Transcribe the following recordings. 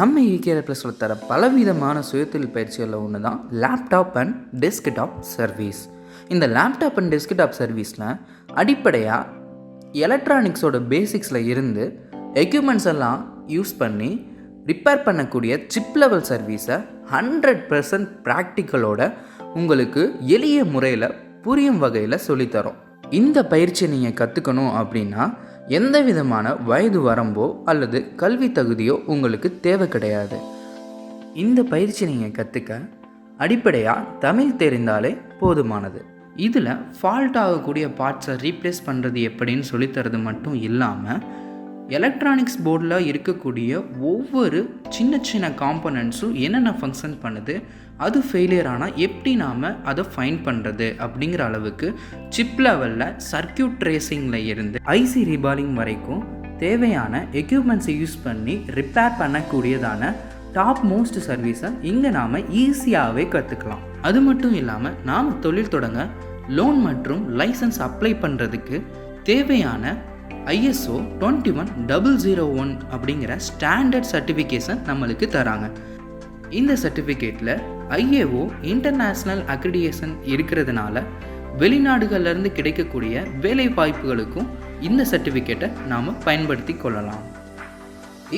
நம்ம CAREERPLUZ தர பலவிதமான சுயதொழில் பயிற்சிகளில் ஒன்று தான் லேப்டாப் அண்ட் டெஸ்க்டாப் சர்வீஸ். இந்த லேப்டாப் அண்ட் டெஸ்க்டாப் சர்வீஸில் அடிப்படையாக எலக்ட்ரானிக்ஸோட பேசிக்ஸில் இருந்து எக்யூப்மெண்ட்ஸ் எல்லாம் யூஸ் பண்ணி ரிப்பேர் பண்ணக்கூடிய சிப் லெவல் சர்வீஸை 100% ப்ராக்டிக்கலோட உங்களுக்கு எளிய முறையில் புரியும் வகையில் சொல்லித்தரோம். இந்த பயிற்சியை நீங்கள் கற்றுக்கணும் அப்படின்னா எந்த விதமான வயது வரம்போ அல்லது கல்வி தகுதியோ உங்களுக்கு தேவை கிடையாது. இந்த பயிற்சி நீங்கள் கற்றுக்க அடிப்படையாக தமிழ் தெரிந்தாலே போதுமானது. இதில் ஃபால்ட் ஆகக்கூடிய பார்ட்ஸை ரீப்ளேஸ் பண்ணுறது எப்படின்னு சொல்லித்தரது மட்டும் இல்லாமல் எலக்ட்ரானிக்ஸ் போர்டில் இருக்கக்கூடிய ஒவ்வொரு சின்ன சின்ன காம்போனன்ட்ஸும் என்னென்ன ஃபங்க்ஷன் பண்ணுது, அது ஃபெயிலியர் ஆனால் எப்படி நாம் அதை ஃபைன் பண்ணுறது அப்படிங்கிற அளவுக்கு சிப் லெவலில் சர்க்கியூட் ட்ரேசிங்கில் இருந்து ஐசி ரீபாலிங் வரைக்கும் தேவையான எக்யூப்மெண்ட்ஸை யூஸ் பண்ணி ரிப்பேர் பண்ணக்கூடியதான டாப் மோஸ்ட் சர்வீஸை இங்கே நாம் ஈஸியாகவே கற்றுக்கலாம். அது மட்டும் இல்லாமல் நாம் தொழில் தொடங்க லோன் மற்றும் லைசன்ஸ் அப்ளை பண்ணுறதுக்கு தேவையான ISO 21001 அப்படிங்கிற ஸ்டாண்டர்ட் சர்டிஃபிகேஷன் நம்மளுக்கு தராங்க. இந்த சர்டிஃபிகேட்டில் IAO இன்டர்நேஷ்னல் அக்ரிடியேஷன் இருக்கிறதுனால வெளிநாடுகள்லேருந்து கிடைக்கக்கூடிய வேலை வாய்ப்புகளுக்கும் இந்த சர்டிஃபிகேட்டை நாம் பயன்படுத்தி கொள்ளலாம்.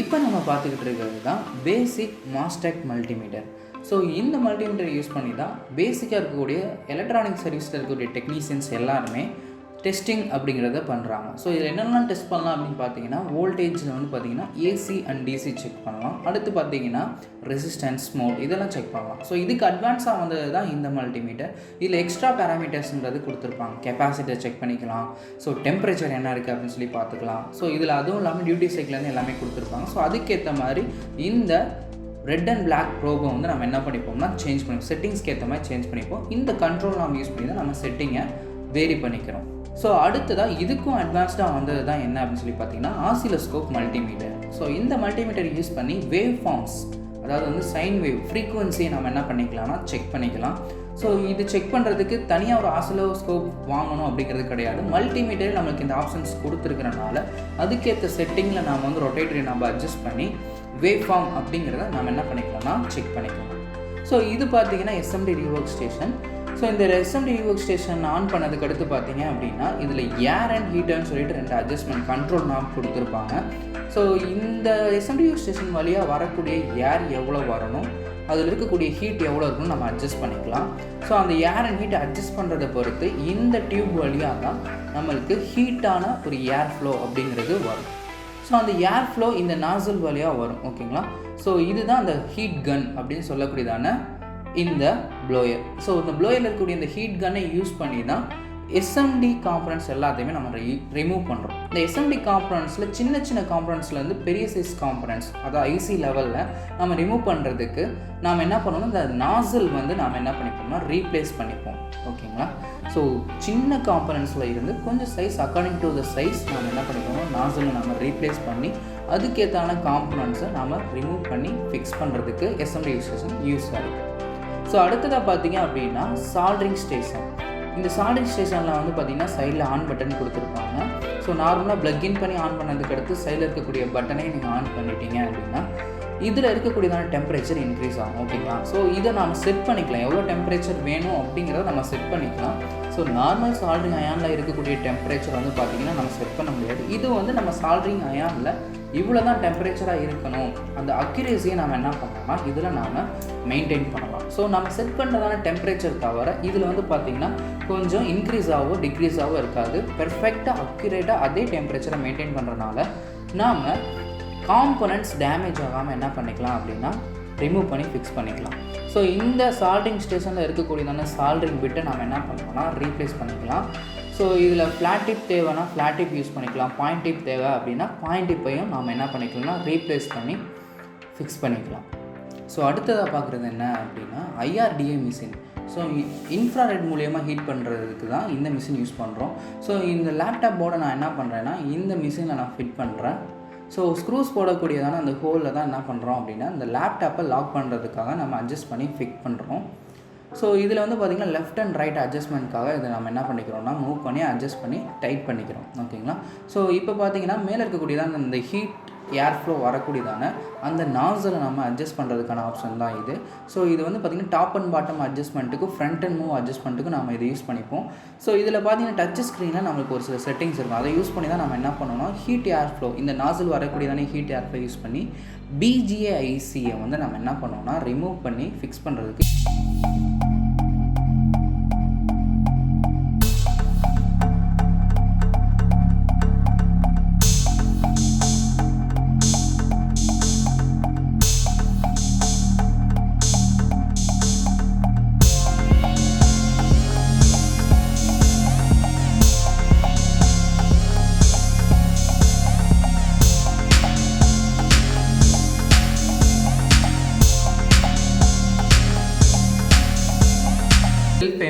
இப்போ நம்ம பார்த்துக்கிட்டு இருக்கிறது தான் பேசிக் மாஸ்டெக் மல்டிமீட்டர். ஸோ இந்த மல்டிமீட்டர் யூஸ் பண்ணி தான் பேசிக்காக இருக்கக்கூடிய எலக்ட்ரானிக் சர்வீஸில் இருக்கக்கூடிய டெக்னீஷியன்ஸ் எல்லாருமே டெஸ்டிங் அப்படிங்கிறத பண்ணுறாங்க. ஸோ இதில் என்னென்னலாம் டெஸ்ட் பண்ணலாம் அப்படின்னு பார்த்தீங்கன்னா வோல்டேஜில் வந்து பார்த்தீங்கன்னா AC அண்ட் DC செக் பண்ணலாம். அடுத்து பார்த்தீங்கன்னா ரெசிஸ்டன்ஸ் மோட் இதெல்லாம் செக் பண்ணலாம். ஸோ இதுக்கு அட்வான்ஸாக வந்தது தான் இந்த மல்டிமீட்டர். இதில் எக்ஸ்ட்ரா பேராமீட்டர்ஸ்ன்றது கொடுத்துருப்பாங்க. கெப்பாசிட்டர் செக் பண்ணிக்கலாம், ஸோ டெம்பரேச்சர் என்ன இருக்குது அப்படின்னு சொல்லி பார்த்துக்கலாம். ஸோ இதில் அதுவும் இல்லாமல் டியூட்டி சைக்கிள்லேருந்து எல்லாமே கொடுத்துருப்பாங்க. ஸோ அதுக்கேற்ற மாதிரி இந்த ரெட் அண்ட் பிளாக் ப்ரோபை வந்து நம்ம என்ன பண்ணிப்போம்னா சேஞ்ச் பண்ணிப்போம், செட்டிங்ஸ்க்கு ஏற்ற மாதிரி சேஞ்ச் பண்ணிப்போம். இந்த கண்ட்ரோல் நம்ம யூஸ் பண்ணி தான் நம்ம செட்டிங்கை வேரி பண்ணிக்கிறோம். ஸோ அடுத்ததாக இதுக்கும் அட்வான்ஸ்டாக வந்தது தான் என்ன அப்படின்னு சொல்லி பார்த்தீங்கன்னா ஆசிலோஸ்கோப் மல்டிமீட்டர். ஸோ இந்த மல்டிமீட்டர் யூஸ் பண்ணி வேவ் ஃபார்ம்ஸ், அதாவது வந்து சைன் வேவ் ஃப்ரீக்குவன்சியை நம்ம என்ன பண்ணிக்கலாம்னா செக் பண்ணிக்கலாம். ஸோ இது செக் பண்ணுறதுக்கு தனியாக ஒரு ஆசிலோஸ்கோப் வாங்கணும் அப்படிங்கிறது கிடையாது. மல்டிமீட்டர் நம்மளுக்கு இந்த ஆப்ஷன்ஸ் கொடுத்துருக்கிறனால அதுக்கேற்ற செட்டிங்கில் நம்ம வந்து ரொட்டேட்டரி நம்ம அட்ஜஸ்ட் பண்ணி வேவ் ஃபார்ம் அப்படிங்கிறத நம்ம என்ன பண்ணிக்கலாம்னா செக் பண்ணிக்கலாம். ஸோ இது பார்த்தீங்கன்னா SMD ரீவொர்க் ஸ்டேஷன். ஸோ இந்த SMD ரீவொர்க் ஸ்டேஷன் ஆன் பண்ணதுக்கு அடுத்து பார்த்தீங்க அப்படின்னா இதில் ஏர் அண்ட் ஹீட்டர்னு சொல்லிட்டு 2 அட்ஜஸ்ட்மெண்ட் கண்ட்ரோல் நாப் கொடுத்துருப்பாங்க. ஸோ இந்த SMD ரீவொர்க் ஸ்டேஷன் வழியாக வரக்கூடிய ஏர் எவ்வளோ வரணும், அதில் இருக்கக்கூடிய ஹீட் எவ்வளோ இருக்குன்னு நம்ம அட்ஜஸ்ட் பண்ணிக்கலாம். ஸோ அந்த ஏர் அண்ட் ஹீட் அட்ஜஸ்ட் பண்ணுறதை பொறுத்து இந்த டியூப் வழியாக தான் நம்மளுக்கு ஹீட்டான ஒரு ஏர் ஃப்ளோ அப்படிங்கிறது வரும். ஸோ அந்த ஏர் ஃப்ளோ இந்த நாசில் வழியாக வரும். ஓகேங்களா? ஸோ இதுதான் அந்த ஹீட் கன் அப்படின்னு சொல்லக்கூடியதான இந்த ப்ளோயர். ஸோ இந்த ப்ளோயரில் இருக்கக்கூடிய இந்த ஹீட் கன்னை யூஸ் பண்ணி தான் SMD காம்பனன்ட்ஸ் எல்லாத்தையுமே நம்ம ரிமூவ் பண்ணுறோம். இந்த SMD காம்பனன்ட்ஸில் சின்ன சின்ன காம்பனன்ட்ஸ்லேருந்து பெரிய சைஸ் காம்பனன்ட்ஸ், அதாவது IC லெவலில் நம்ம ரிமூவ் பண்ணுறதுக்கு நாம் என்ன பண்ணணும், இந்த நாசில் வந்து நாம் என்ன பண்ணிப்போம்னா ரீப்ளேஸ் பண்ணிப்போம். ஓகேங்களா? ஸோ சின்ன காம்பனன்ட்ஸில் இருந்து கொஞ்சம் size according to the size நாம் என்ன பண்ணிப்போம், நாசில் நம்ம ரீப்ளேஸ் பண்ணி அதுக்கேற்றான காம்பனன்ட்ஸை நாம் ரிமூவ் பண்ணி ஃபிக்ஸ் பண்ணுறதுக்கு SMD ஸ்டேஷன் யூஸ் ஆகுது. ஸோ அடுத்ததாக பார்த்தீங்க அப்படின்னா சால்ட்ரிங் ஸ்டேஷன். இந்த சால்ட்ரிங் ஸ்டேஷனில் வந்து பார்த்திங்கன்னா சைடில் ஆன் பட்டன் கொடுத்துருப்பாங்க. ஸோ நார்மலாக ப்ளக்இன் பண்ணி ஆன் பண்ணதுக்கு அடுத்து சைடில் இருக்கக்கூடிய பட்டனை நீங்கள் ஆன் பண்ணிட்டீங்க அப்படின்னா இதில் இருக்கக்கூடியதான டெம்பரேச்சர் இன்க்ரீஸ் ஆகும். ஓகேங்களா? ஸோ இதை நம்ம செட் பண்ணிக்கலாம், எவ்வளோ டெம்பரேச்சர் வேணும் அப்படிங்கிறத நம்ம செட் பண்ணிக்கலாம். ஸோ நார்மல் சால்ட்ரிங் அயானில் இருக்கக்கூடிய டெம்பரேச்சர் வந்து பார்த்திங்கன்னா நம்ம செட் பண்ண முடியாது. இது வந்து நம்ம சால்ட்ரிங் அயானில் இவ்வளோ தான் டெம்பரேச்சராக இருக்கணும், அந்த அக்யூரேசியை நம்ம என்ன பண்ணலாம்னா இதில் நாம் மெயின்டைன் பண்ணலாம். ஸோ நம்ம செட் பண்ணுறதான டெம்பரேச்சர் தவிர இதில் வந்து பார்த்திங்கன்னா கொஞ்சம் இன்க்ரீஸ் ஆகவோ டிக்ரீஸ் ஆகவோ இருக்காது. பெர்ஃபெக்டாக அக்யூரேட்டாக அதே டெம்பரேச்சரை மெயின்டைன் பண்ணுறதுனால நாம் காம்பனன்ட்ஸ் டேமேஜ் ஆகாமல் என்ன பண்ணிக்கலாம் அப்படின்னா ரிமூவ் பண்ணி ஃபிக்ஸ் பண்ணிக்கலாம். ஸோ இந்த சால்ட்ரிங் ஸ்டேஷனில் இருக்கக்கூடியதான சால்ட்ரிங் பிட்டை நம்ம என்ன பண்ணலாம்னா ரீப்ளேஸ் பண்ணிக்கலாம். ஸோ இதில் ஃப்ளாட் டிப் தேவைன்னா ஃப்ளாட் டிப் யூஸ் பண்ணிக்கலாம், பாயிண்ட் டிப் தேவை அப்படின்னா பாயிண்ட் டிப்பையும் நாம் என்ன பண்ணிக்கலாம்னா ரீப்ளேஸ் பண்ணி ஃபிக்ஸ் பண்ணிக்கலாம். ஸோ அடுத்ததாக பார்க்குறது என்ன அப்படின்னா IRDA மிஷின். ஸோ இன்ஃப்ராரெட் மூலியமாக ஹீட் பண்ணுறதுக்கு தான் இந்த மிஷின் யூஸ் பண்ணுறோம். ஸோ இந்த லேப்டாப் போர்டை நான் என்ன பண்ணுறேன்னா இந்த மிஷினில் நான் ஃபிட் பண்ணுறேன். ஸோ ஸ்க்ரூஸ் போடக்கூடியதான அந்த ஹோலில் தான் என்ன பண்ணுறோம் அப்படின்னா இந்த லேப்டாப்பை லாக் பண்ணுறதுக்காக நம்ம அட்ஜஸ்ட் பண்ணி ஃபிட் பண்ணுறோம். ஸோ இதில் வந்து பார்த்திங்கன்னா லெஃப்ட் அண்ட் ரைட் அட்ஜஸ்ட்மெண்ட்காக இதை நம்ம என்ன பண்ணிக்கிறோம்னா மூவ் பண்ணி அட்ஜஸ்ட் பண்ணி டைட் பண்ணிக்கிறோம். ஓகேங்களா? ஸோ இப்போ பார்த்திங்கன்னா மேலே இருக்கக்கூடியதான் இந்த ஹீட் ஏர் ஃப்ளோ வரக்கூடியதான அந்த நாசலை நம்ம அட்ஜஸ்ட் பண்ணுறதுக்கான ஆப்ஷன் தான் இது. ஸோ இது வந்து பார்த்திங்கன்னா டாப் அண்ட் பாட்டம் அட்ஜஸ்ட்மெண்ட்டுக்கு ஃப்ரண்ட் அண்ட் மூவ் அட்ஜஸ்ட்மெண்ட்டுக்கு நம்ம இதை யூஸ் பண்ணிப்போம். ஸோ இதில் பார்த்திங்கன்னா டச் ஸ்க்ரீனில் நம்மளுக்கு ஒரு சில செட்டிங்ஸ் இருக்கும். அதை யூஸ் பண்ணி தான் நம்ம என்ன பண்ணோம்னா ஹீட் ஏர் ஃப்ளோ, இந்த நாசல் வரக்கூடியதானே ஹீட் ஏர் ஃப்ளோ யூஸ் பண்ணி BGA ICயை வந்து நம்ம என்ன பண்ணோம்னா ரிமூவ் பண்ணி ஃபிக்ஸ் பண்ணுறதுக்கு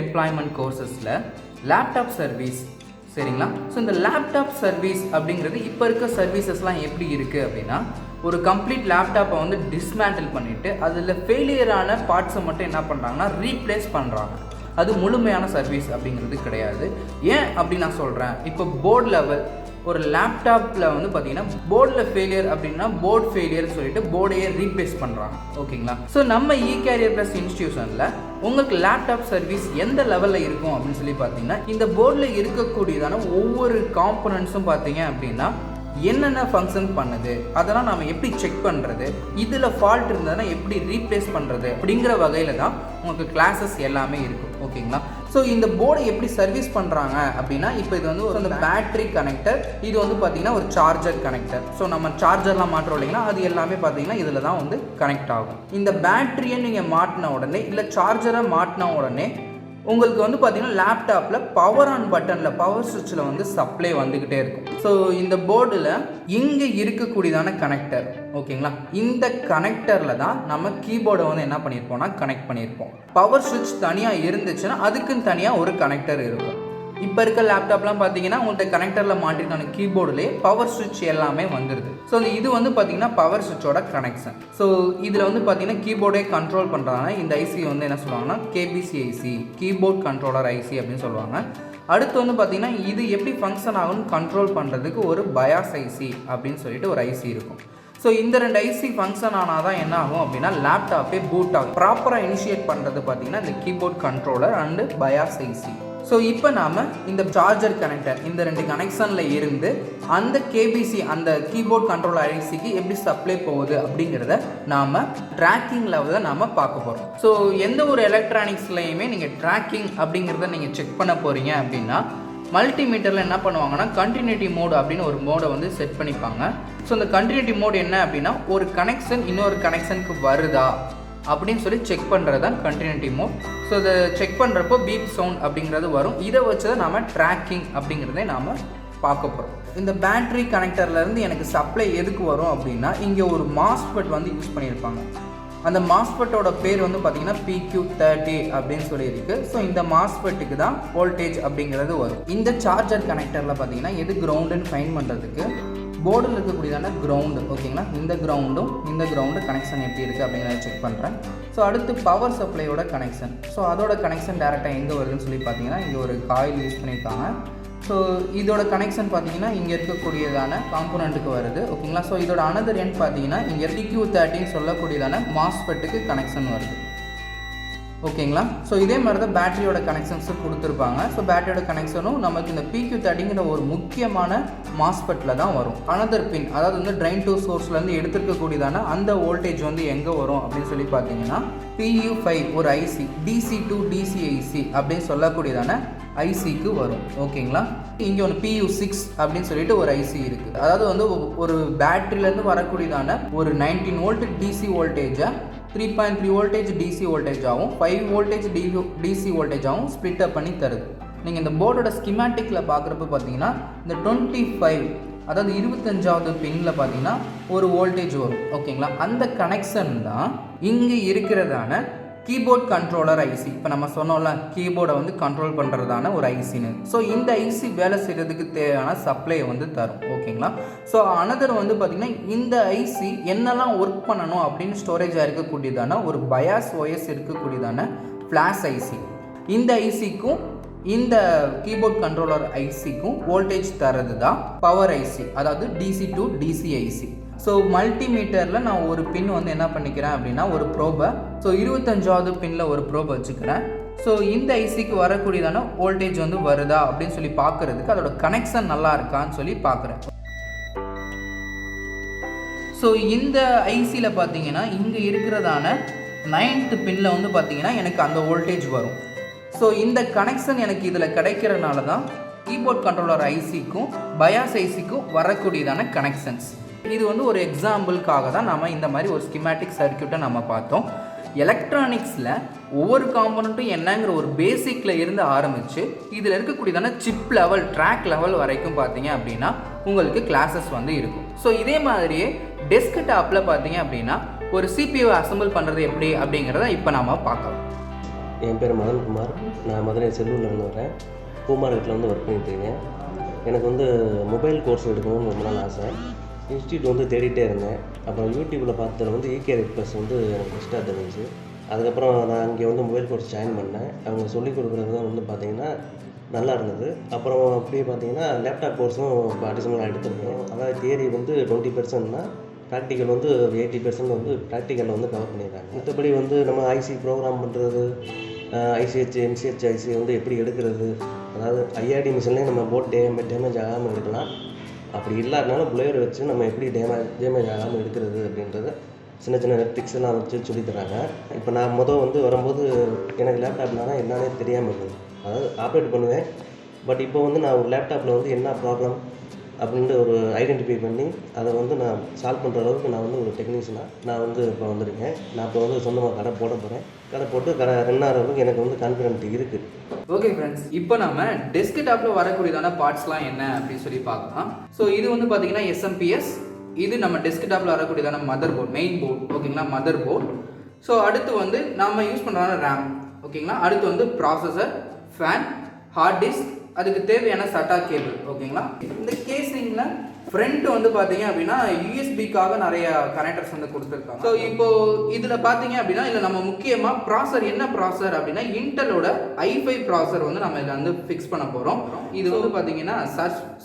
எம்ப்ளாய்மெண்ட் கோர்சஸில் லேப்டாப் சர்வீஸ் சரிங்களா. ஸோ இந்த லேப்டாப் சர்வீஸ் அப்படிங்கிறது இப்போ இருக்க சர்வீசஸ்லாம் எப்படி இருக்குது அப்படின்னா, ஒரு கம்ப்ளீட் லேப்டாப்பை வந்து டிஸ்மேண்டில் பண்ணிவிட்டு அதில் ஃபெயிலியரான பார்ட்ஸை மட்டும் என்ன பண்ணுறாங்கன்னா ரீப்ளேஸ் பண்ணுறாங்க. அது முழுமையான சர்வீஸ் அப்படிங்கிறது கிடையாது. ஏன் அப்படி நான் சொல்கிறேன், இப்போ போர்டு லெவல் ஒரு லேப்டாப்பில் வந்து பார்த்தீங்கன்னா போர்டில் ஃபெயிலியர் அப்படின்னா போர்டு ஃபெயிலியர் சொல்லிட்டு போர்டையே ரீப்ளேஸ் பண்ணுறாங்க. ஓகேங்களா. ஸோ நம்ம CAREERPLUZ இன்ஸ்டியூஷனில் உங்களுக்கு லேப்டாப் சர்வீஸ் எந்த லெவலில் இருக்கும் அப்படின்னு சொல்லி பார்த்தீங்கன்னா, இந்த போர்டில் இருக்கக்கூடியதான ஒவ்வொரு காம்பனன்ட்ஸும் பார்த்தீங்க அப்படின்னா என்னென்ன ஃபங்க்ஷன் பண்ணுது, அதெல்லாம் நம்ம எப்படி செக் பண்ணுறது, இதில் ஃபால்ட் இருந்ததுன்னா எப்படி ரீப்ளேஸ் பண்ணுறது அப்படிங்கிற வகையில் தான் உங்களுக்கு கிளாஸஸ் எல்லாமே இருக்கும். ஓகேங்களா. ஸோ இந்த போர்டை எப்படி சர்வீஸ் பண்ணுறாங்க அப்படின்னா, இப்போ இது வந்து ஒரு பேட்டரி கனெக்டர், இது வந்து பார்த்தீங்கன்னா ஒரு சார்ஜர் கனெக்டர். ஸோ நம்ம சார்ஜர்லாம் மாற்றோம் இல்லைங்கன்னா அது எல்லாமே பார்த்தீங்கன்னா இதில் தான் வந்து கனெக்ட் ஆகும். இந்த பேட்டரியை நீங்கள் மாட்டின உடனே இல்லை சார்ஜரை மாட்டின உடனே உங்களுக்கு வந்து பார்த்தீங்கன்னா லேப்டாப்பில் பவர் ஆன் பட்டனில் பவர் சுவிட்சில் வந்து சப்ளை வந்துக்கிட்டே இருக்கும். ஸோ இந்த போர்டில் இங்கே இருக்கக்கூடியதான கனெக்டர் ஓகேங்களா, இந்த கனெக்டரில் தான் நம்ம கீபோர்டை வந்து என்ன பண்ணியிருப்போம்னா கனெக்ட் பண்ணியிருப்போம். பவர் சுவிட்ச் தனியாக இருந்துச்சுன்னா அதுக்குன்னு தனியாக ஒரு கனெக்டர் இருக்கும். இப்போ இருக்க லேப்டாப்லாம் பார்த்தீங்கன்னா உங்கள்கிட்ட கனெக்டரில் மாட்டிருக்கான கீபோர்டுலேயே பவர் சுவிட்ச் எல்லாமே வந்துடுது. ஸோ இது வந்து பார்த்தீங்கன்னா பவர் சுவிட்சோட கனெக்ஷன். ஸோ இதில் வந்து பார்த்தீங்கன்னா கீபோர்டே கண்ட்ரோல் பண்ணுறாங்க. இந்த ஐசி வந்து என்ன சொல்லுவாங்கன்னா KBC IC, keyboard controller IC அப்படின்னு சொல்லுவாங்க. அடுத்து வந்து பார்த்தீங்கன்னா இது எப்படி ஃபங்க்ஷன் ஆகும்னு கண்ட்ரோல் பண்ணுறதுக்கு ஒரு பயாஸ் IC அப்படின்னு சொல்லிட்டு ஒரு ஐசி இருக்கும். ஸோ இந்த 2 ஐசி ஃபங்க்ஷன் ஆனால் தான் என்ன ஆகும் அப்படின்னா லேப்டாப்பே பூட் ஆகும். ப்ராப்பராக இனிஷியேட் பண்ணுறது பார்த்தீங்கன்னா இந்த keyboard controller and BIOS IC. So இப்போ நாம் இந்த சார்ஜர் கனெக்டர் இந்த 2 கனெக்ஷனில் இருந்து அந்த KBC அந்த கீபோர்ட் கண்ட்ரோலர் ICக்கு எப்படி சப்ளை போகுது அப்படிங்கிறத நாம் ட்ராக்கிங் லெவலில் நாம் பார்க்க போகிறோம். ஸோ எந்த ஒரு எலக்ட்ரானிக்ஸ்லையுமே நீங்கள் ட்ராக்கிங் அப்படிங்கிறத நீங்கள் செக் பண்ண போகிறீங்க அப்படின்னா மல்டிமீட்டரில் என்ன பண்ணுவாங்கன்னா கண்டினியூட்டி மோட் அப்படின்னு ஒரு மோடை வந்து செட் பண்ணிப்பாங்க. ஸோ இந்த கண்டினியூட்டி மோட் என்ன அப்படின்னா ஒரு கனெக்ஷன் இன்னொரு கனெக்ஷனுக்கு வருதா அப்படின்னு சொல்லி செக் பண்ணுறது தான் கண்டினியூட்டி மோட். ஸோ இதை செக் பண்ணுறப்போ பீப் சவுண்ட் அப்படிங்கிறது வரும். இதை வச்சு தான் நாம் ட்ராக்கிங் அப்படிங்கிறதே நாம் பார்க்க போகிறோம். இந்த பேட்ரி கனெக்டர்லேருந்து எனக்கு சப்ளை எதுக்கு வரும் அப்படின்னா இங்கே ஒரு மாஸ்பெட் வந்து யூஸ் பண்ணியிருப்பாங்க. அந்த மாஸ்பெட்டோட பேர் வந்து பார்த்திங்கன்னா PQ30 அப்படின்னு சொல்லியிருக்கு. ஸோ இந்த மாஸ்பெட்டுக்கு தான் வோல்டேஜ் அப்படிங்கிறது வரும். இந்த சார்ஜர் கனெக்டரில் பார்த்திங்கன்னா எது கிரவுண்டுன்னு ஃபைன் பண்ணுறதுக்கு போர்டில் இருக்கக்கூடியதான கிரவுண்டு ஓகேங்களா, இந்த கிரவுண்டு கனெக்ஷன் எப்படி இருக்குது அப்படிங்கிறத செக் பண்ணுறேன். ஸோ அடுத்து பவர் சப்ளையோட கனெக்ஷன். ஸோ அதோட கனெக்ஷன் டேரெக்டாக எங்கே வருதுன்னு சொல்லி பார்த்தீங்கன்னா இங்கே ஒரு காயில் யூஸ் பண்ணியிருக்காங்க. ஸோ இதோட கனெக்ஷன் பார்த்தீங்கன்னா இங்கே இருக்கக்கூடியதான காம்போனண்ட்டுக்கு வருது ஓகேங்களா. ஸோ இதோட அனதர் எண்ட் பார்த்தீங்கன்னா இங்கே PQ30 சொல்லக்கூடியதான மாஸ்பெட்டுக்கு கனெக்ஷன் வருது ஓகேங்களா. ஸோ இதே மாதிரி தான் பேட்டரியோட கனெக்ஷன்ஸும் கொடுத்துருப்பாங்க. ஸோ பேட்டரியோட கனெக்ஷனும் நமக்கு இந்த PQ30ங்கிற ஒரு முக்கியமான மாஸ்பெட்டில் தான் வரும். அனதர் பின் அதாவது வந்து ட்ரைன் டு சோர்ஸ்லேருந்து எடுத்துருக்கக்கூடியதான அந்த வோல்டேஜ் வந்து எங்கே வரும் அப்படின்னு சொல்லி பார்த்தீங்கன்னா PU5 ஒரு IC DC to DC IC அப்படின்னு சொல்லக்கூடியதான ஐசிக்கு வரும் ஓகேங்களா. இங்கே ஒன்று PU6 அப்படின்னு சொல்லிட்டு ஒரு ஐசி இருக்குது. அதாவது வந்து ஒரு பேட்டரியிலேருந்து வரக்கூடியதான ஒரு 19 வோல்ட் DC வோல்டேஜை 3.3 வோல்டேஜ் DC வோல்டேஜாகவும் 5 வோல்டேஜ் DC வோல்டேஜாகவும் ஸ்ப்ளிட் அப் பண்ணி தருது. நீங்கள் இந்த போர்டோட ஸ்கிமேட்டிக்கில் பார்க்குறப்ப பார்த்தீங்கன்னா இந்த 25 அதாவது 25வது பின்னில் பார்த்தீங்கன்னா ஒரு வோல்டேஜ் வரும் ஓகேங்களா. அந்த கனெக்ஷன் தான் இங்கே இருக்கிறதான கீபோர்ட் கண்ட்ரோலர் ஐசி. இப்போ நம்ம சொன்னோம்ல கீபோர்டை வந்து கண்ட்ரோல் பண்ணுறதான ஒரு ஐசின்னு. ஸோ இந்த ஐசி வேலை செய்கிறதுக்கு தேவையான சப்ளையை வந்து தரும் ஓகேங்களா. ஸோ அனதர் வந்து பார்த்திங்கன்னா இந்த ஐசி என்னெல்லாம் ஒர்க் பண்ணணும் அப்படின்னு ஸ்டோரேஜாக இருக்கக்கூடியதான ஒரு பயாஸ் OS இருக்கக்கூடியதான ஃப்ளாஷ் ஐசி. இந்த ஐசிக்கும் இந்த கீபோர்ட் கண்ட்ரோலர் ஐசிக்கும் வோல்டேஜ் தரது தான் பவர் ஐசி, அதாவது DC to DC IC. So மல்டிமீட்டரில் நான் ஒரு பின் வந்து என்ன பண்ணிக்கிறேன் அப்படின்னா ஒரு ப்ரோபை, ஸோ 25வது பின்னில் ஒரு ப்ரோபை வச்சுக்கிறேன். ஸோ இந்த ஐசிக்கு வரக்கூடியதான வோல்டேஜ் வந்து வருதா அப்படின்னு சொல்லி பார்க்குறதுக்கு அதோட கனெக்ஷன் நல்லா இருக்கான்னு சொல்லி பார்க்குறேன். ஸோ இந்த ஐசியில் பார்த்தீங்கன்னா இங்கே இருக்கிறதான 9th பின்னில் வந்து பார்த்தீங்கன்னா எனக்கு அந்த வோல்டேஜ் வரும். ஸோ இந்த கனெக்ஷன் எனக்கு இதில் கிடைக்கிறனால தான் கீபோர்ட் கண்ட்ரோலர் ஐசிக்கும் பயாஸ் ஐசிக்கும் வரக்கூடியதான கனெக்ஷன்ஸ். இது வந்து ஒரு எக்ஸாம்பிளுக்காக தான் நம்ம இந்த மாதிரி ஒரு ஸ்கிமேட்டிக் சர்க்யூட்டை நம்ம பார்த்தோம். எலக்ட்ரானிக்ஸில் ஒவ்வொரு காம்பனண்ட்டும் என்னங்கிற ஒரு பேசிக்கில் இருந்து ஆரம்பித்து இதில் இருக்கக்கூடியதான சிப் லெவல், ட்ராக் லெவல் வரைக்கும் பார்த்தீங்க அப்படின்னா உங்களுக்கு கிளாஸஸ் வந்து இருக்கும். ஸோ இதே மாதிரியே டெஸ்க்டாப்பில் பார்த்தீங்க அப்படின்னா ஒரு CPU அசம்பிள் பண்ணுறது எப்படி அப்படிங்கிறத இப்போ நாம் பார்க்கலாம். என் பேர் மதன்குமார். நான் மதுரை செல்லூர்லேருந்து வரேன். பூமார்க்கெட்டில் வந்து ஒர்க் பண்ணிட்டுருக்கேன். எனக்கு வந்து மொபைல் கோர்ஸ் எடுக்கணும்னு ரொம்ப நாள் ஆசை. இன்ஸ்டியூட் வந்து தேடிகிட்டே இருந்தேன். அப்புறம் யூடியூப்பில் பார்த்ததில் வந்து CAREERPLUZ வந்து எனக்கு பெஸ்ட்டாக தெரிஞ்சிச்சு. அதுக்கப்புறம் நான் அங்கே வந்து மொபைல் கோர்ஸ் ஜாயின் பண்ணேன். அவங்க சொல்லிக் கொடுக்குறது தான் வந்து பார்த்திங்கன்னா நல்லா இருந்தது. அப்புறம் அப்படியே பார்த்திங்கன்னா லேப்டாப் கோர்ஸும் இப்போ அடிஷனலாக எடுத்துருக்கேன். அதாவது தியரி வந்து 20%னா ப்ராக்டிக்கல் வந்து 80% வந்து ப்ராக்டிக்கலில் வந்து கவர் பண்ணிடுறாங்க. மற்றபடி வந்து நம்ம ஐசி ப்ரோக்ராம் பண்ணுறது, ICH MCH ஐசி வந்து எப்படி எடுக்கிறது, அதாவது IRD மிஷின்லேயே நம்ம போட் டேமேஜ் ஆகாமல் எடுக்கலாம். அப்படி இல்லாதனால பிளேயர் வச்சு நம்ம எப்படி டேமேஜ் ஆகாமல் எடுக்கிறது அப்படின்றத சின்ன சின்ன ட்ரிக்ஸ் எல்லாம் வச்சு சொல்லித்தராங்க. இப்போ நான் வந்து வரும்போது எனக்கு லேப்டாப்னால என்னன்னே தெரியாமல் இருந்தது. அதாவது ஆப்ரேட் பண்ணுவேன். பட் இப்போ வந்து நான் ஒரு லேப்டாப்பில் வந்து என்ன ப்ராப்ளம் அப்படின்ட்டு ஒரு ஐடென்டிஃபை பண்ணி அதை வந்து நான் சால்வ் பண்ணுற அளவுக்கு நான் வந்து ஒரு டெக்னீஷியனாக நான் வந்து இப்போ வந்திருக்கேன். நான் இப்போ வந்து சொந்தமாக கடை போட போகிறேன். கடை போட்டு ரன் ஆகிற அளவுக்கு எனக்கு வந்து கான்ஃபிடென்ட் இருக்குது. ஓகே ஃப்ரெண்ட்ஸ், இப்போ நம்ம டெஸ்க்டாப்பில் வரக்கூடியதான பார்ட்ஸ்லாம் என்ன அப்படின்னு சொல்லி பார்க்கலாம். ஸோ இது வந்து பார்த்தீங்கன்னா SMPS. இது நம்ம டெஸ்க்டாப்பில் வரக்கூடியதான மதர் போர்ட், மெயின் போர்ட். ஓகேங்களா, மதர் போர்ட். ஸோ அடுத்து வந்து நம்ம யூஸ் பண்ணுறதான ரேம். ஓகேங்களா, அடுத்து வந்து ப்ராசஸர், ஃபேன், ஹார்ட் டிஸ்க், அதுக்கு தேவையான சட்டா கேபிள். ஓகேங்களா, இந்த கேசிங்கில் ஃப்ரண்ட் வந்து பார்த்தீங்க அப்படின்னா யூஎஸ்பிக்காக நிறைய கனெக்டர்ஸ் வந்து கொடுத்துருக்காங்க. ஸோ இப்போ இதில் பார்த்தீங்க அப்படின்னா இதில் நம்ம முக்கியமாக ப்ராசர் என்ன ப்ராசர் அப்படின்னா இன்டலோட i5 ப்ராசர் வந்து நம்ம இதில் வந்து ஃபிக்ஸ் பண்ண போகிறோம். இது வந்து பார்த்தீங்கன்னா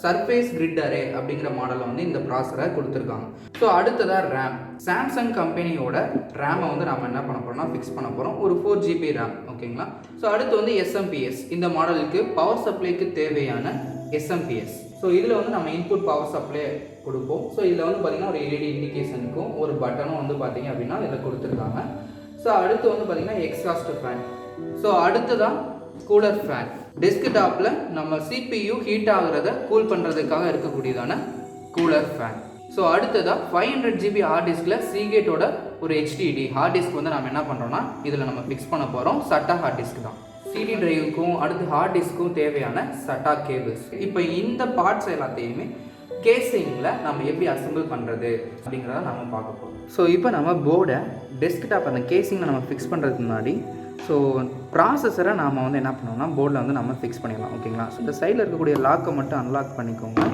சர்ஃபேஸ் கிரிட் அரே அப்படிங்கிற மாடலில் வந்து இந்த ப்ராசரை கொடுத்துருக்காங்க. ஸோ அடுத்ததாக ரேம், சாம்சங் கம்பெனியோட ரேமை வந்து நம்ம என்ன பண்ண போகிறோம்னா ஃபிக்ஸ் பண்ண போகிறோம். ஒரு 4 GB ரேம். ஓகேங்களா, ஸோ அடுத்து வந்து SMPS. இந்த மாடலுக்கு பவர் சப்ளைக்கு தேவையான SMPS. ஸோ இதில் வந்து நம்ம இன்புட் பவர் சப்ளை கொடுப்போம். ஸோ இதில் வந்து பார்த்திங்கன்னா ஒரு LED இண்டிகேஷனுக்கும் ஒரு பட்டனும் வந்து பார்த்திங்க அப்படின்னா இதில் கொடுத்துருக்காங்க. ஸோ அடுத்து வந்து பார்த்திங்கன்னா எக்ஸாஸ்ட் ஃபேன். ஸோ அடுத்ததான் கூலர் ஃபேன். டெஸ்க்டாப்பில் நம்ம CPU ஹீட் ஆகிறத கூல் பண்ணுறதுக்காக இருக்கக்கூடியதான கூலர் ஃபேன். ஸோ அடுத்ததாக 500 GB ஹார்ட் டிஸ்கில் சீகேட்டோட ஒரு HDD ஹார்ட் டிஸ்க் வந்து நம்ம என்ன பண்ணுறோம்னா இதில் நம்ம ஃபிக்ஸ் பண்ண போகிறோம். சட்டா ஹார்ட் டிஸ்க் தான். CD டிரைவுக்கும் அடுத்து ஹார்ட் டிஸ்க்கும் தேவையான சட்டா கேபிள்ஸ். இப்போ இந்த பார்ட்ஸ் எல்லாத்தையுமே கேசிங்கில் நம்ம எப்படி அசம்பிள் பண்ணுறது அப்படிங்கிறத நம்ம பார்க்க போகிறோம். ஸோ இப்போ நம்ம போர்டை டெஸ்க்டாப் அந்த கேசிங்கில் நம்ம ஃபிக்ஸ் பண்ணுறதுக்கு முன்னாடி ஸோ ப்ராசஸரை நாம் வந்து என்ன பண்ணோம்னா போர்டில் வந்து நம்ம ஃபிக்ஸ் பண்ணிடலாம். ஓகேங்களா, ஸோ இந்த சைடில் இருக்கக்கூடிய லாக்கை மட்டும் அன்லாக் பண்ணிக்கோங்க.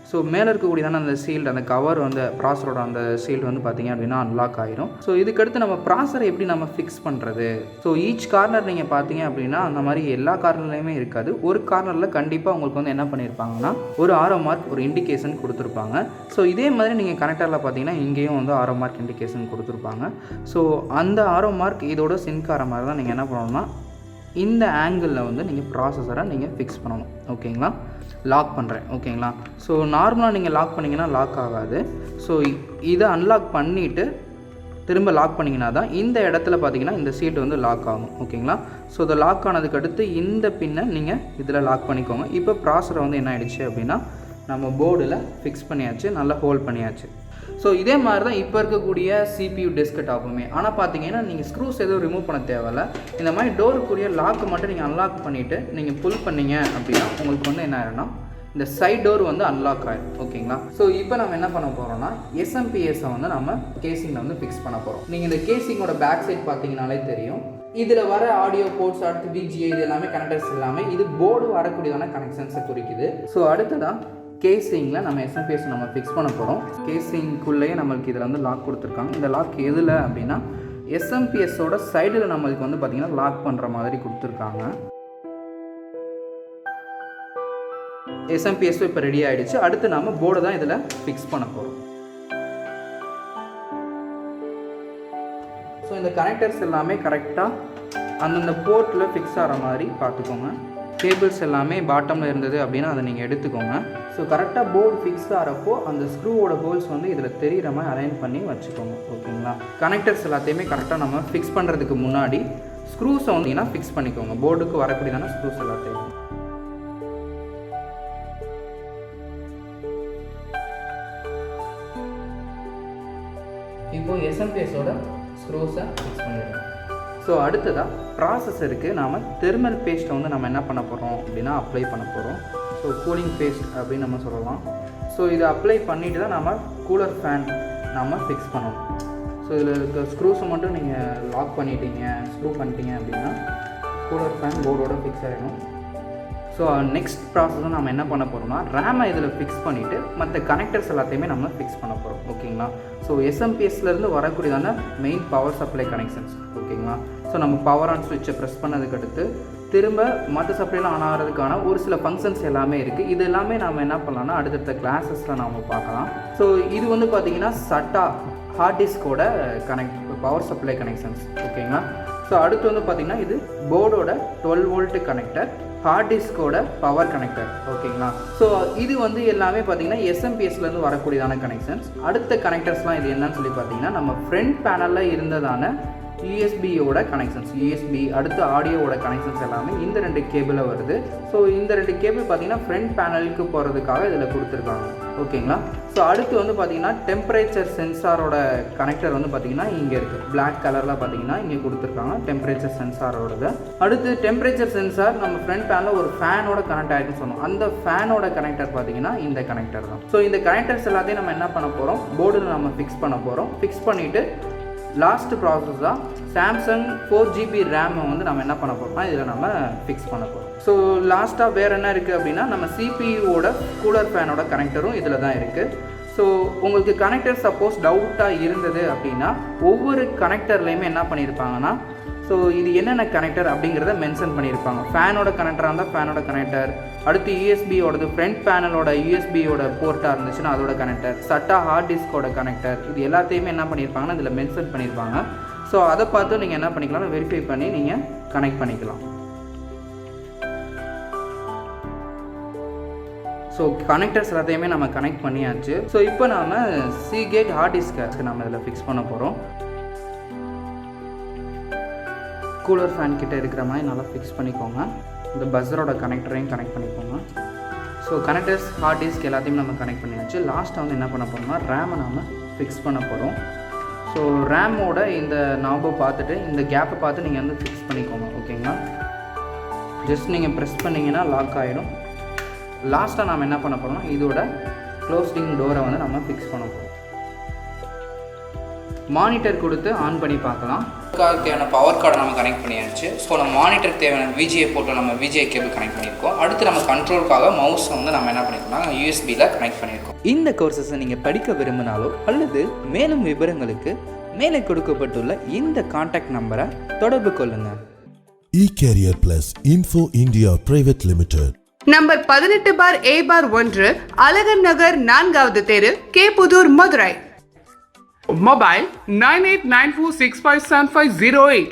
ஸோ மேலே இருக்கக்கூடியதான அந்த சீல்டு, அந்த கவர் வந்து ப்ராசரோட அந்த சீல்டு வந்து பார்த்திங்க அப்படின்னா அன்லாக் ஆகிடும். ஸோ இதுக்கடுத்து நம்ம ப்ராசரை எப்படி நம்ம ஃபிக்ஸ் பண்ணுறது. ஸோ ஈச் கார்னர் நீங்கள் பார்த்தீங்க அப்படின்னா அந்த மாதிரி எல்லா கார்னர்லையுமே இருக்காது. ஒரு கார்னரில் கண்டிப்பாக உங்களுக்கு வந்து என்ன பண்ணியிருப்பாங்கன்னா ஒரு ஆரோ மார்க், ஒரு இண்டிகேஷன் கொடுத்துருப்பாங்க. ஸோ இதே மாதிரி நீங்கள் கனெக்டரில் பார்த்தீங்கன்னா இங்கேயும் வந்து ஆரோ மார்க் இண்டிகேஷன் கொடுத்துருப்பாங்க. ஸோ அந்த ஆரோ மார்க் இதோட சின்க் ஆகிற மாதிரி தான் நீங்கள் என்ன பண்ணணும்னா இந்த ஆங்கிளில் வந்து நீங்கள் ப்ராசஸரை நீங்கள் ஃபிக்ஸ் பண்ணணும். ஓகேங்களா, லாக் பண்ணுறேன். ஓகேங்களா, ஸோ நார்மலாக நீங்கள் லாக் பண்ணிங்கன்னா லாக் ஆகாது. ஸோ இதை அன்லாக் பண்ணிவிட்டு திரும்ப லாக் பண்ணிங்கன்னா தான் இந்த இடத்துல பார்த்தீங்கன்னா இந்த சீட் வந்து லாக் ஆகும். ஓகேங்களா, ஸோ இதை லாக் ஆனதுக்கு அடுத்து இந்த பின்னை நீங்கள் இதில் லாக் பண்ணிக்கோங்க. இப்போ ப்ராசரை வந்து என்ன ஆகிடுச்சு அப்படின்னா நம்ம போர்டில் ஃபிக்ஸ் பண்ணியாச்சு, நல்லா ஹோல்ட் பண்ணியாச்சு. ஸோ இதே மாதிரி தான் இப்போ இருக்கக்கூடிய CPU டெஸ்க்டாப்புமே. ஆனால் பார்த்தீங்கன்னா நீங்கள் ஸ்க்ரூஸ் எதுவும் ரிமூவ் பண்ண தேவையில்ல. இந்த மாதிரி டோருக்குரிய லாக்கு மட்டும் நீங்கள் அன்லாக் பண்ணிவிட்டு நீங்கள் புல் பண்ணிங்க அப்படின்னா உங்களுக்கு வந்து என்ன ஆகிடும்னா இந்த சைட் டோர் வந்து அன்லாக் ஆகிடும். ஓகேங்களா, ஸோ இப்போ நம்ம என்ன பண்ண போகிறோம்னா SMPS-ஐ வந்து நம்ம கேசிங்கில் வந்து ஃபிக்ஸ் பண்ண போகிறோம். நீங்கள் இந்த கேசிங்கோட பேக் சைட் பார்த்தீங்கனாலே தெரியும். இதில் வர ஆடியோ போர்ட்ஸ், அடுத்து VGA, இது எல்லாமே கனெக்டர்ஸ் எல்லாமே இது போர்டு வரக்கூடியதான கனெக்ஷன்ஸை குறிக்குது. ஸோ அடுத்ததான் கேசிங்கில் நம்ம SMPS நம்ம ஃபிக்ஸ் பண்ண போகிறோம். கேசிங்குள்ளேயே நம்மளுக்கு இதில் வந்து லாக் கொடுத்துருக்காங்க. இந்த லாக் எதில் அப்படின்னா SMPS-ஓட சைடில் நம்மளுக்கு வந்து பார்த்திங்கன்னா லாக் பண்ணுற மாதிரி கொடுத்துருக்காங்க. SMPS இப்போ ரெடி ஆகிடுச்சு. அடுத்து நம்ம போர்டை தான் இதில் ஃபிக்ஸ் பண்ண போகிறோம். கனெக்டர்ஸ் எல்லாமே கரெக்டாக அந்தந்த போர்ட்டில் ஃபிக்ஸ் ஆகிற மாதிரி பார்த்துக்கோங்க. கேபிள்ஸ் எல்லாமே பாட்டமில் இருந்தது அப்படின்னா அதை நீங்கள் எடுத்துக்கோங்க. ஸோ கரெக்டாக போர்டு ஃபிக்ஸ் ஆகிறப்போ அந்த ஸ்க்ரூவோட ஹோல்ஸ் வந்து இதில் தெரிகிற மாதிரி அலைன் பண்ணி வச்சுக்கோங்க. ஓகேங்களா? கனெக்டர்ஸ் எல்லாத்தையுமே கரெக்டாக நம்ம ஃபிக்ஸ் பண்ணுறதுக்கு முன்னாடி ஸ்க்ரூஸை வந்தீங்கன்னா ஃபிக்ஸ் பண்ணிக்கோங்க. போர்டுக்கு வரக்கூடியதான ஸ்க்ரூஸ் எல்லாத்தையும். இப்போது எஸ்எம்பிஎஸோட ஸ்க்ரூஸை ஃபிக்ஸ் பண்ணிடுங்க. ஸோ அடுத்ததாக ப்ராசஸருக்கு நாம் தெர்மல் பேஸ்ட்டை வந்து நம்ம என்ன பண்ண போகிறோம் அப்படின்னா அப்ளை பண்ண போகிறோம். ஸோ கூலிங் பேஸ்ட் அப்படின்னு நம்ம சொல்லலாம். ஸோ இதை அப்ளை பண்ணிவிட்டு தான் நம்ம கூலர் ஃபேன் நம்ம ஃபிக்ஸ் பண்ணணும். ஸோ இதில் இருக்க ஸ்க்ரூஸை மட்டும் நீங்கள் லாக் பண்ணிட்டீங்க, ஸ்க்ரூ பண்ணிட்டீங்க அப்படின்னா கூலர் ஃபேன் போர்டோட ஃபிக்ஸ் ஆகிடும். ஸோ நெக்ஸ்ட் ப்ராசஸ் நம்ம என்ன பண்ண போகிறோம்னா ரேமை இதில் ஃபிக்ஸ் பண்ணிவிட்டு மற்ற கனெக்டர்ஸ் எல்லாத்தையுமே நம்ம ஃபிக்ஸ் பண்ண போகிறோம். ஓகேங்களா? ஸோ எஸ்எம்பிஎஸ்லேருந்து வரக்கூடியதான மெயின் பவர் சப்ளை கனெக்ஷன்ஸ். ஓகேங்களா? ஸோ நம்ம பவர் ஆன் ஸ்விட்சை ப்ரெஸ் பண்ணதுக்கு அடுத்து திரும்ப மற்ற சப்ளைலாம் ஆன் ஆகிறதுக்கான ஒரு சில ஃபங்க்ஷன்ஸ் எல்லாமே இருக்குது. இது எல்லாமே நம்ம என்ன பண்ணலாம்னா அடுத்தடுத்த கிளாஸஸில் நாம் பார்க்கலாம். ஸோ இது வந்து பார்த்திங்கன்னா சட்டா ஹார்ட் டிஸ்கோட பவர் சப்ளை கனெக்ஷன்ஸ். ஓகேங்களா? ஸோ அடுத்து வந்து பார்த்திங்கன்னா இது போர்டோட 12 வோல்ட் கனெக்டர், ஹார்ட் டிஸ்கோட பவர் கனெக்டர். ஓகேங்களா? ஸோ இது வந்து எல்லாமே பார்த்திங்கன்னா எஸ்எம்பிஎஸ்லேருந்து வரக்கூடியதான கனெக்ஷன்ஸ். அடுத்த கனெக்டர்ஸ்லாம் இது என்னன்னு சொல்லி பார்த்திங்கன்னா நம்ம ஃப்ரண்ட் பேனலில் இருந்ததான யூஎஸ்பியோட கனெக்ஷன்ஸ், யூஎஸ்பி அடுத்து ஆடியோவோட கனெக்ஷன்ஸ் எல்லாமே இந்த 2 கேபிளில் வருது. ஸோ இந்த 2 கேபிள் பார்த்திங்கன்னா ஃப்ரண்ட் பேனலுக்கு போகிறதுக்காக இதில் கொடுத்துருக்காங்க. ஓகேங்களா? ஸோ அடுத்து வந்து பார்த்திங்கன்னா டெம்பரேச்சர் சென்சாரோட கனெக்டர் வந்து பார்த்திங்கன்னா இங்கே இருக்குது. பிளாக் கலரில் பார்த்திங்கன்னா இங்கே கொடுத்துருக்காங்க டெம்பரேச்சர் சென்சாரோடது. அடுத்து டெம்பரேச்சர் சென்சார் நம்ம ஃப்ரண்ட் பேனில் ஒரு ஃபேனோட கனெக்ட் ஆகிடுன்னு சொன்னோம். அந்த ஃபேனோட கனெக்டர் பார்த்திங்கன்னா இந்த கனெக்டர் தான். ஸோ இந்த கனெக்டர்ஸ் எல்லாத்தையும் நம்ம என்ன பண்ண போகிறோம், போர்டில் நம்ம ஃபிக்ஸ் பண்ண போகிறோம். ஃபிக்ஸ் பண்ணிவிட்டு லாஸ்ட் ப்ராசஸ் தான் சாம்சங் 4GB ரேமை வந்து நம்ம என்ன பண்ண போகிறோம்னா இதில் நம்ம ஃபிக்ஸ் பண்ண போகிறோம். ஸோ லாஸ்ட்டாக வேறு என்ன இருக்குது அப்படின்னா நம்ம சிபியூவோட கூலர் ஃபேனோட கனெக்டரும் இதில் தான் இருக்குது. ஸோ உங்களுக்கு கனெக்டர் சப்போஸ் டவுட்டாக இருந்தது அப்படின்னா ஒவ்வொரு கனெக்டர்லேயுமே என்ன பண்ணியிருப்பாங்கன்னா ஸோ இது என்னென்ன கனெக்டர் அப்படிங்கிறத மென்ஷன் பண்ணியிருப்பாங்க. ஃபேனோட கனெக்டராக இருந்தால் ஃபேனோட கனெக்டர், அடுத்து யூஎஸ்பியோடது ஃப்ரண்ட் பேனலோட யூஎஸ்பியோட போர்ட்டாக இருந்துச்சுன்னா அதோட கனெக்டர், சட்டா ஹார்ட் டிஸ்கோட கனெக்டர், இது எல்லாத்தையுமே என்ன பண்ணியிருப்பாங்கன்னா இதில் மென்ஷன் பண்ணியிருப்பாங்க. ஸோ அதை பார்த்து நீங்கள் என்ன பண்ணிக்கலாம், வெரிஃபை பண்ணி நீங்கள் கனெக்ட் பண்ணிக்கலாம். ஸோ கனெக்டர்ஸ் எல்லாத்தையுமே நம்ம கனெக்ட் பண்ணியாச்சு. ஸோ இப்போ நாம் சீகேட் ஹார்ட் டிஸ்க்கு நம்ம இதில் ஃபிக்ஸ் பண்ண போகிறோம். கூலர் ஃபேன் கிட்ட இருக்கிற மாதிரி நல்லா ஃபிக்ஸ் பண்ணிக்கோங்க. இந்த பஸ்ஸரோட கனெக்டரையும் கனெக்ட் பண்ணிக்கோங்க. ஸோ கனெக்டர்ஸ் ஹார்ட் டிஸ்க் எல்லாத்தையும் நம்ம கனெக்ட் பண்ணியாச்சு. லாஸ்ட்டாக வந்து என்ன பண்ண போகிறோம்னா ரேமை நம்ம ஃபிக்ஸ் பண்ண போகிறோம். ஸோ ரேமோட இந்த நாபை பார்த்துட்டு இந்த கேப்பை பார்த்து நீங்கள் வந்து ஃபிக்ஸ் பண்ணிக்கோங்க. ஓகேங்களா? ஜஸ்ட் நீங்கள் ப்ரெஸ் பண்ணிங்கன்னா லாக் ஆகிடும். லாஸ்ட்டாக நாம் என்ன பண்ண போகிறோம்னா இதோட க்ளோஸ்டிங் டோரை வந்து நம்ம ஃபிக்ஸ் பண்ண போகிறோம். மானிட்டர் கொடுத்து ஆன் பண்ணி பார்க்கலாம். தேவையான பவர் கார்டை நம்ம கனெக்ட் பண்ணியாச்சு. ஸோ நம்ம மானிட்டருக்கு தேவையான விஜிஏ போட்டு நம்ம விஜிஏ கேபிள் கனெக்ட் பண்ணியிருக்கோம். அடுத்து நம்ம கண்ட்ரோலுக்காக மவுஸை வந்து நம்ம என்ன பண்ணியிருக்கோம்னா யூஎஸ்பியில் கனெக்ட் பண்ணியிருக்கோம். இந்த கோர்சஸை நீங்கள் படிக்க விரும்பினாலோ அல்லது மேலும் விவரங்களுக்கு மேலே கொடுக்கப்பட்டுள்ள இந்த கான்டாக்ட் நம்பரை தொடர்பு கொள்ளுங்கள். CAREERPLUZ Info India Private Limited. Number 18/A/1 அலகர் நகர் 4வது தெரு, K.Pudur, மதுரை. Mobile 9894657508.